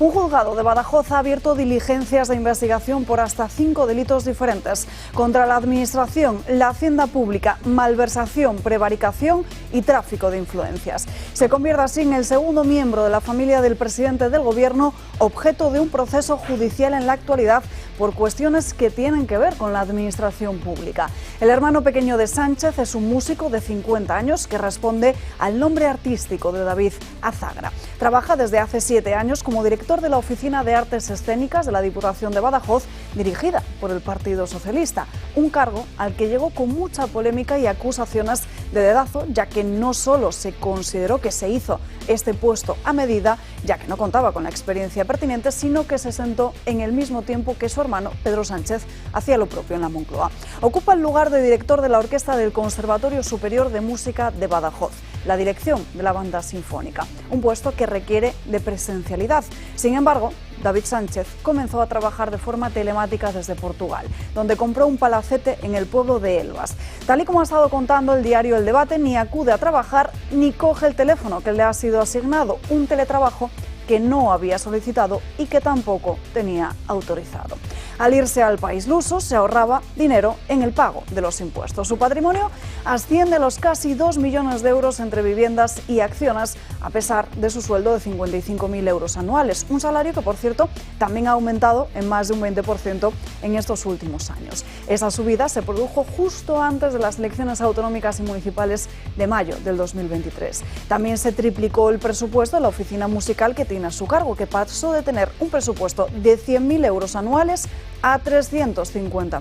Un juzgado de Badajoz ha abierto diligencias de investigación por hasta 5 delitos diferentes contra la Administración, la Hacienda Pública, malversación, prevaricación y tráfico de influencias. Se convierte así en el segundo miembro de la familia del presidente del Gobierno objeto de un proceso judicial en la actualidad por cuestiones que tienen que ver con la administración pública. El hermano pequeño de Sánchez es un músico de 50 años que responde al nombre artístico de David Azagra. Trabaja desde hace 7 años como director de la Oficina de Artes Escénicas de la Diputación de Badajoz, dirigida por el Partido Socialista, un cargo al que llegó con mucha polémica y acusaciones de dedazo, ya que no solo se consideró que se hizo este puesto a medida, ya que no contaba con la experiencia pertinente, sino que se sentó en el mismo tiempo que su hermano Pedro Sánchez hacía lo propio en la Moncloa. Ocupa el lugar de director de la Orquesta del Conservatorio Superior de Música de Badajoz, la dirección de la banda sinfónica, un puesto que requiere de presencialidad. Sin embargo, David Sánchez comenzó a trabajar de forma telemática desde Portugal, donde compró un palacete en el pueblo de Elvas. Tal y como ha estado contando el diario El Debate, ni acude a trabajar ni coge el teléfono que le ha sido asignado, un teletrabajo que no había solicitado y que tampoco tenía autorizado. Al irse al país luso, se ahorraba dinero en el pago de los impuestos. Su patrimonio asciende a los casi 2 millones de euros entre viviendas y acciones, a pesar de su sueldo de 55.000 euros anuales. Un salario que, por cierto, también ha aumentado en más de un 20% en estos últimos años. Esa subida se produjo justo antes de las elecciones autonómicas y municipales de mayo del 2023. También se triplicó el presupuesto de la oficina musical que tiene a su cargo, que pasó de tener un presupuesto de 100.000 euros anuales a 350.000.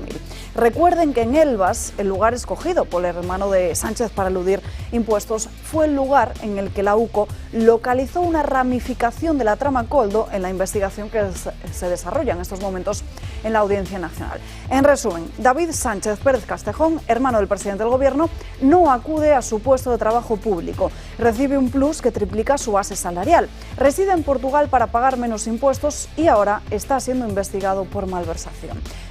Recuerden que en Elvas, el lugar escogido por el hermano de Sánchez para eludir impuestos, fue el lugar en el que la UCO localizó una ramificación de la trama Koldo en la investigación que se desarrolla en estos momentos en la Audiencia Nacional. En resumen, David Sánchez Pérez Castejón, hermano del presidente del Gobierno, no acude a su puesto de trabajo público. Recibe un plus que triplica su base salarial. Reside en Portugal para pagar menos impuestos y ahora está siendo investigado por malversación.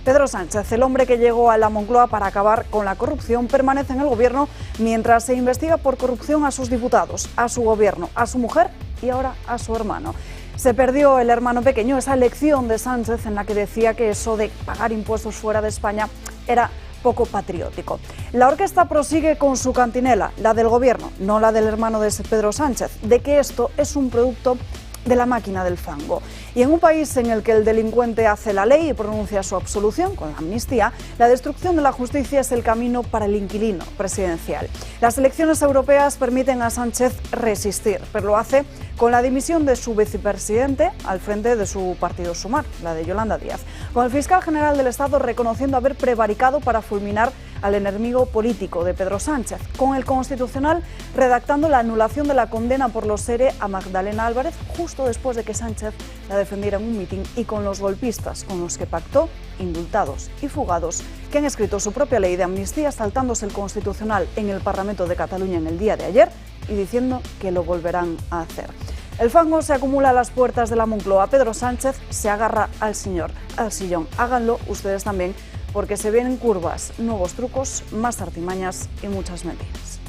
Pedro Sánchez, el hombre que llegó a la Moncloa para acabar con la corrupción, permanece en el Gobierno mientras se investiga por corrupción a sus diputados, a su Gobierno, a su mujer y ahora a su hermano. Se perdió el hermano pequeño, esa lección de Sánchez en la que decía que eso de pagar impuestos fuera de España era poco patriótico. La orquesta prosigue con su cantinela, la del Gobierno, no la del hermano de Pedro Sánchez, de que esto es un producto de la máquina del fango. Y en un país en el que el delincuente hace la ley y pronuncia su absolución con la amnistía, la destrucción de la justicia es el camino para el inquilino presidencial. Las elecciones europeas permiten a Sánchez resistir, pero lo hace con la dimisión de su vicepresidente al frente de su partido Sumar, la de Yolanda Díaz, con el fiscal general del Estado reconociendo haber prevaricado para fulminar al enemigo político de Pedro Sánchez, con el Constitucional redactando la anulación de la condena por los SERE a Magdalena Álvarez justo después de que Sánchez la defendiera en un mitin, y con los golpistas con los que pactó, indultados y fugados, que han escrito su propia ley de amnistía saltándose el Constitucional en el Parlamento de Cataluña en el día de ayer y diciendo que lo volverán a hacer. El fango se acumula a las puertas de la Moncloa. Pedro Sánchez se agarra al sillón. Háganlo ustedes también, porque se vienen curvas, nuevos trucos, más artimañas y muchas mentiras.